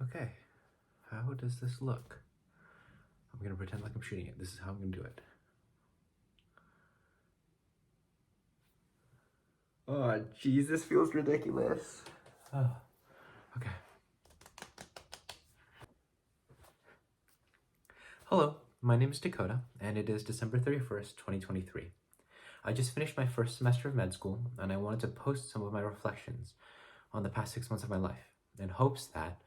Okay, how does this look? I'm gonna pretend like I'm shooting it. This is how I'm gonna do it. Oh, jeez, this feels ridiculous. Okay. Hello, my name is Dakota, and it is December 31st, 2023. I just finished my first semester of med school, and I wanted to post some of my reflections on the past 6 months of my life, in hopes that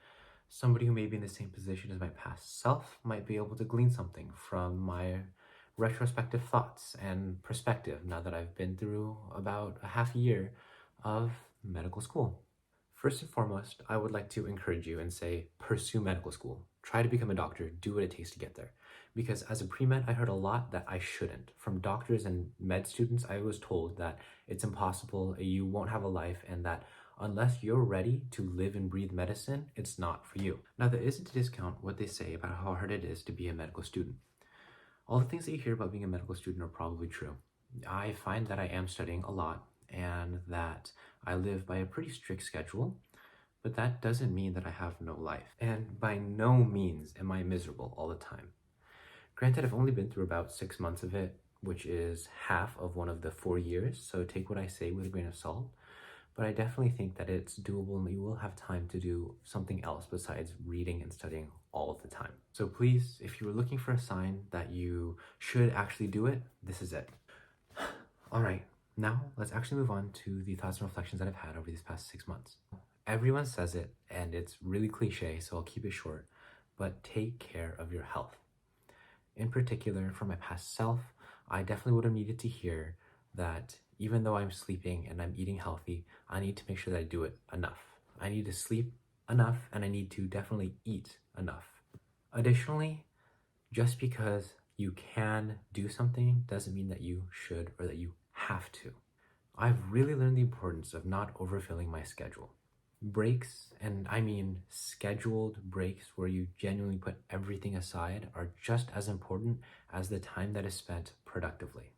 somebody who may be in the same position as my past self might be able to glean something from my retrospective thoughts and perspective now that I've been through about a half year of medical school. First and foremost, I would like to encourage you and say, pursue medical school. Try to become a doctor, do what it takes to get there. Because as a pre-med, I heard a lot that I shouldn't. From doctors and med students, I was told that it's impossible, you won't have a life, and that unless you're ready to live and breathe medicine, it's not for you. Now, there isn't to discount what they say about how hard it is to be a medical student. All the things that you hear about being a medical student are probably true. I find that I am studying a lot and that I live by a pretty strict schedule, but that doesn't mean that I have no life. And by no means am I miserable all the time. Granted, I've only been through about 6 months of it, which is half of one of the 4 years, so take what I say with a grain of salt. But I definitely think that it's doable and you will have time to do something else besides reading and studying all the time. So please, if you were looking for a sign that you should actually do it, this is it. All right, now let's actually move on to the thoughts and reflections that I've had over these past 6 months. Everyone says it, and it's really cliche, so I'll keep it short, but take care of your health. In particular, for my past self, I definitely would have needed to hear that even though I'm sleeping and I'm eating healthy, I need to make sure that I do it enough. I need to sleep enough, and I need to definitely eat enough. Additionally, just because you can do something doesn't mean that you should or that you have to. I've really learned the importance of not overfilling my schedule. Breaks, and I mean scheduled breaks where you genuinely put everything aside, are just as important as the time that is spent productively.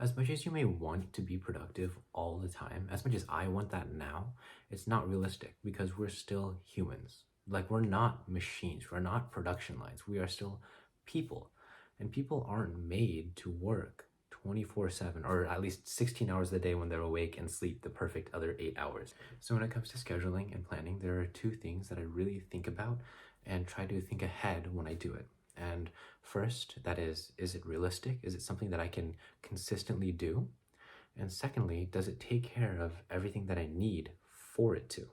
As much as you may want to be productive all the time, as much as I want that now, it's not realistic because we're still humans. Like, we're not machines, we're not production lines, we are still people. And people aren't made to work 24/7, or at least 16 hours a day when they're awake, and sleep the perfect other 8 hours. So when it comes to scheduling and planning, there are two things that I really think about and try to think ahead when I do it. And first, that is it realistic? Is it something that I can consistently do? And secondly, does it take care of everything that I need for it to?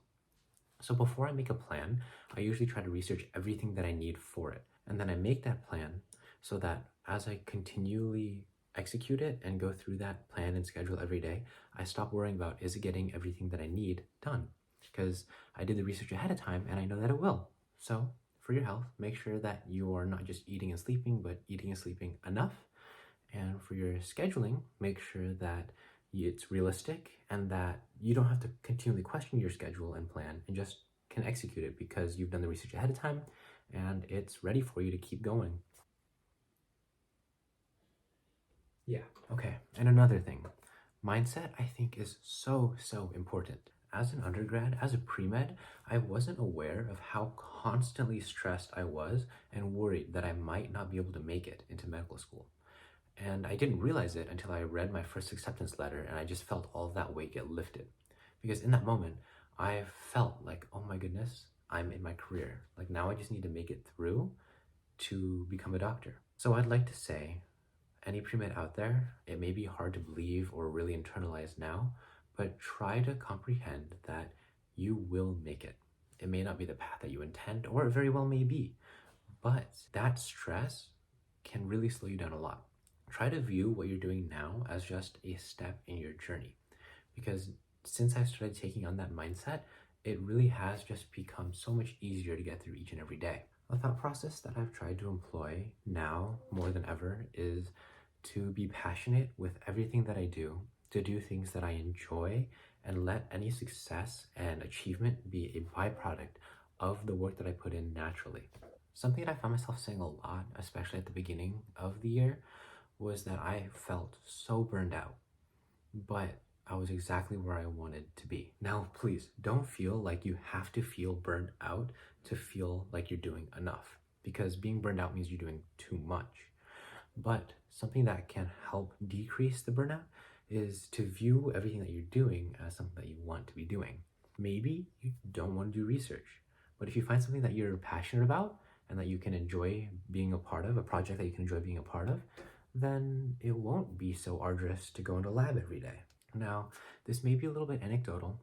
So before I make a plan, I usually try to research everything that I need for it. And then I make that plan so that as I continually execute it and go through that plan and schedule every day, I stop worrying about, is it getting everything that I need done? Because I did the research ahead of time and I know that it will. So for your health, make sure that you are not just eating and sleeping, but eating and sleeping enough. And for your scheduling, make sure that it's realistic and that you don't have to continually question your schedule and plan, and just can execute it because you've done the research ahead of time and it's ready for you to keep going. Yeah, okay. And another thing, mindset I think is so important. As an undergrad, as a pre-med, I wasn't aware of how constantly stressed I was and worried that I might not be able to make it into medical school. And I didn't realize it until I read my first acceptance letter, and I just felt all of that weight get lifted. Because in that moment, I felt like, oh my goodness, I'm in my career. Like, now I just need to make it through to become a doctor. So I'd like to say, any pre-med out there, it may be hard to believe or really internalize now, but try to comprehend that you will make it. It may not be the path that you intend, or it very well may be, but that stress can really slow you down a lot. Try to view what you're doing now as just a step in your journey, because since I started taking on that mindset, it really has just become so much easier to get through each and every day. A thought process that I've tried to employ now more than ever is to be passionate with everything that I do, to do things that I enjoy, and let any success and achievement be a byproduct of the work that I put in naturally. Something that I found myself saying a lot, especially at the beginning of the year, was that I felt so burned out. But I was exactly where I wanted to be. Now, please don't feel like you have to feel burned out to feel like you're doing enough, because being burned out means you're doing too much. But something that can help decrease the burnout is to view everything that you're doing as something that you want to be doing. Maybe you don't want to do research, but if you find something that you're passionate about and that you can enjoy being a part of, a project that you can enjoy being a part of, then it won't be so arduous to go into lab every day. Now, this may be a little bit anecdotal,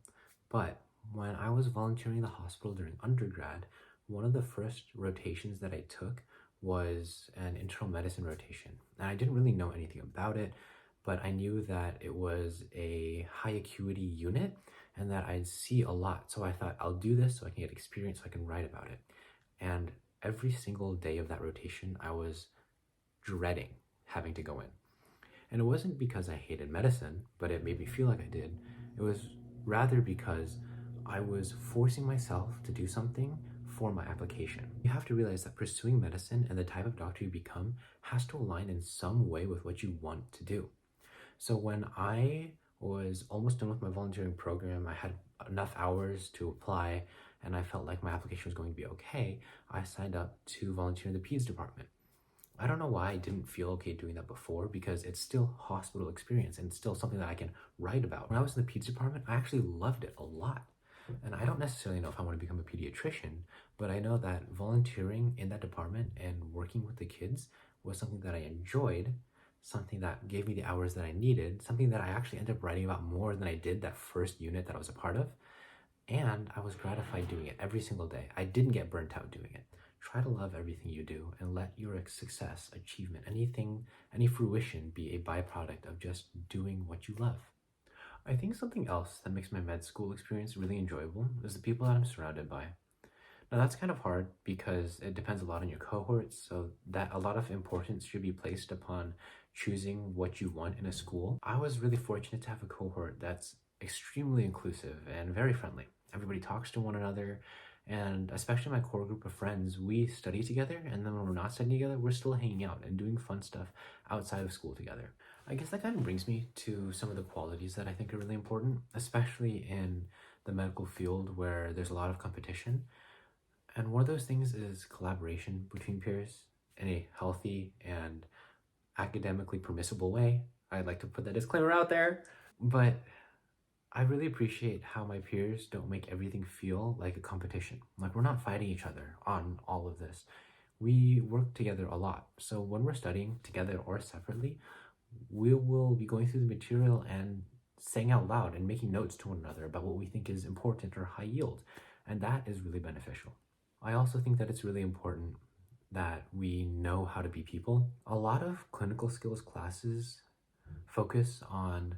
but when I was volunteering in the hospital during undergrad, one of the first rotations that I took was an internal medicine rotation. And I didn't really know anything about it, but I knew that it was a high acuity unit and that I'd see a lot. So I thought, I'll do this so I can get experience so I can write about it. And every single day of that rotation, I was dreading having to go in. And it wasn't because I hated medicine, but it made me feel like I did. It was rather because I was forcing myself to do something for my application. You have to realize that pursuing medicine and the type of doctor you become has to align in some way with what you want to do. So when I was almost done with my volunteering program, I had enough hours to apply, and I felt like my application was going to be okay, I signed up to volunteer in the PEDS department. I don't know why I didn't feel okay doing that before, because it's still hospital experience and it's still something that I can write about. When I was in the PEDS department, I actually loved it a lot. And I don't necessarily know if I want to become a pediatrician, but I know that volunteering in that department and working with the kids was something that I enjoyed, something that gave me the hours that I needed, something that I actually ended up writing about more than I did that first unit that I was a part of. And I was gratified doing it every single day. I didn't get burnt out doing it. Try to love everything you do and let your success, achievement, anything, any fruition be a byproduct of just doing what you love. I think something else that makes my med school experience really enjoyable is the people that I'm surrounded by. Now that's kind of hard because it depends a lot on your cohorts, so that a lot of importance should be placed upon choosing what you want in a school. I was really fortunate to have a cohort that's extremely inclusive and very friendly. Everybody talks to one another, and especially my core group of friends, we study together, and then when we're not studying together, we're still hanging out and doing fun stuff outside of school together. I guess that kind of brings me to some of the qualities that I think are really important, especially in the medical field where there's a lot of competition. And one of those things is collaboration between peers in a healthy and academically permissible way. I'd like to put that disclaimer out there, but I really appreciate how my peers don't make everything feel like a competition. Like, we're not fighting each other on all of this. We work together a lot. So when we're studying together or separately, we will be going through the material and saying out loud and making notes to one another about what we think is important or high yield. And that is really beneficial. I also think that it's really important that we know how to be people. A lot of clinical skills classes focus on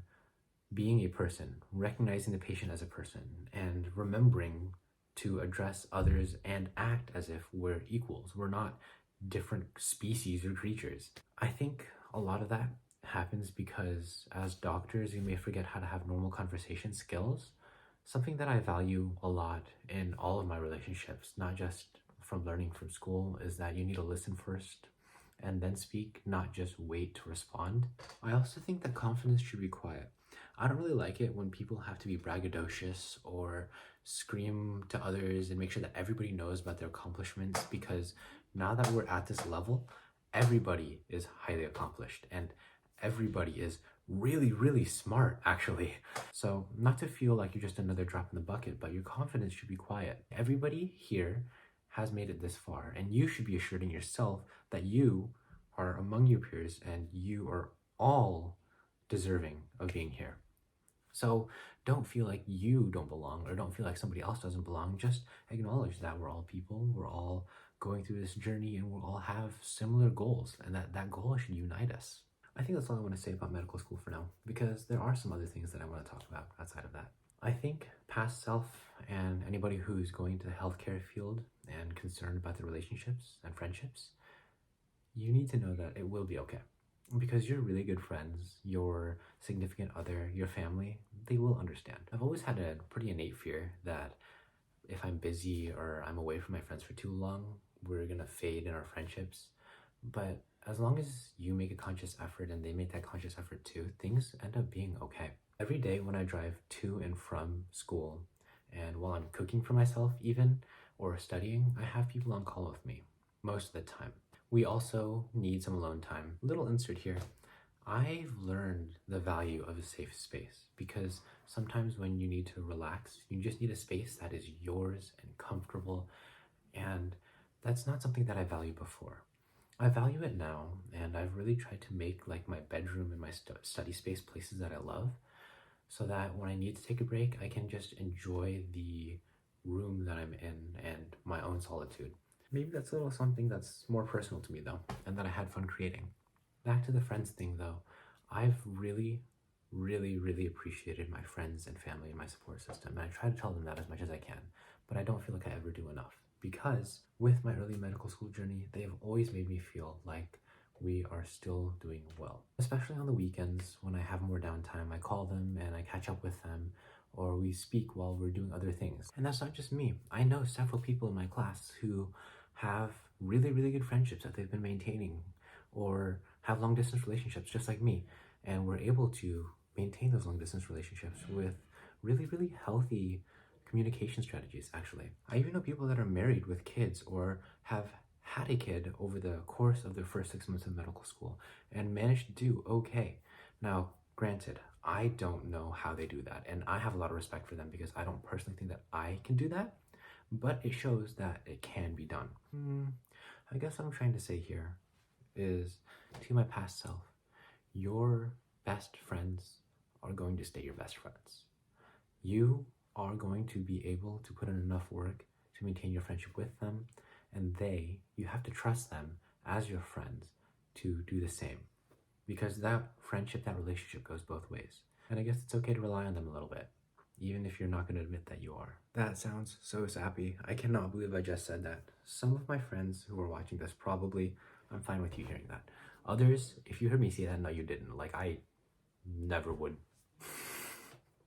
being a person, recognizing the patient as a person, and remembering to address others and act as if we're equals. We're not different species or creatures. I think a lot of that happens because as doctors, you may forget how to have normal conversation skills. Something that I value a lot in all of my relationships, not just from learning from school, is that you need to listen first and then speak, not just wait to respond. I also think that confidence should be quiet. I don't really like it when people have to be braggadocious or scream to others and make sure that everybody knows about their accomplishments, because now that we're at this level, everybody is highly accomplished and everybody is really, really smart, actually. So not to feel like you're just another drop in the bucket, but your confidence should be quiet. Everybody here has made it this far, and you should be assuring yourself that you are among your peers and you are all deserving of being here. So don't feel like you don't belong or don't feel like somebody else doesn't belong. Just acknowledge that we're all people, we're all going through this journey, and we'll all have similar goals, and that goal should unite us. I think that's all I want to say about medical school for now, because there are some other things that I want to talk about outside of that. I think past self and anybody who's going to the healthcare field and concerned about their relationships and friendships, you need to know that it will be okay. Because your really good friends, your significant other, your family, they will understand. I've always had a pretty innate fear that if I'm busy or I'm away from my friends for too long, we're gonna fade in our friendships. But as long as you make a conscious effort and they make that conscious effort too, things end up being okay. Every day when I drive to and from school, and while I'm cooking for myself, even, or studying, I have people on call with me most of the time. We also need some alone time. Little insert here. I've learned the value of a safe space because sometimes when you need to relax, you just need a space that is yours and comfortable, and that's not something that I value before. I value it now, and I've really tried to make like my bedroom and my study space places that I love, so that when I need to take a break, I can just enjoy the room that I'm in and my own solitude. Maybe that's a little something that's more personal to me though, and that I had fun creating. Back to the friends thing though, I've really appreciated my friends and family and my support system, and I try to tell them that as much as I can, but I don't feel like I ever do enough because with my early medical school journey, they have always made me feel like we are still doing well. Especially on the weekends when I have more downtime, I call them and I catch up with them, or we speak while we're doing other things. And that's not just me. I know several people in my class who have really good friendships that they've been maintaining, or have long distance relationships just like me. And we're able to maintain those long distance relationships with really healthy communication strategies, actually. I even know people that are married with kids or have had a kid over the course of their first 6 months of medical school and managed to do okay. Now, granted, I don't know how they do that, and I have a lot of respect for them because I don't personally think that I can do that, but it shows that it can be done. I guess what I'm trying to say here is to my past self, your best friends are going to stay your best friends. You are going to be able to put in enough work to maintain your friendship with them, and you have to trust them as your friends to do the same, because that friendship, that relationship goes both ways. And I guess it's okay to rely on them a little bit, even if you're not going to admit that you are. That sounds so sappy. I cannot believe I just said that. Some of my friends who are watching this probably, I'm fine with you hearing that. Others, if you heard me say that, no, you didn't. Like, I never would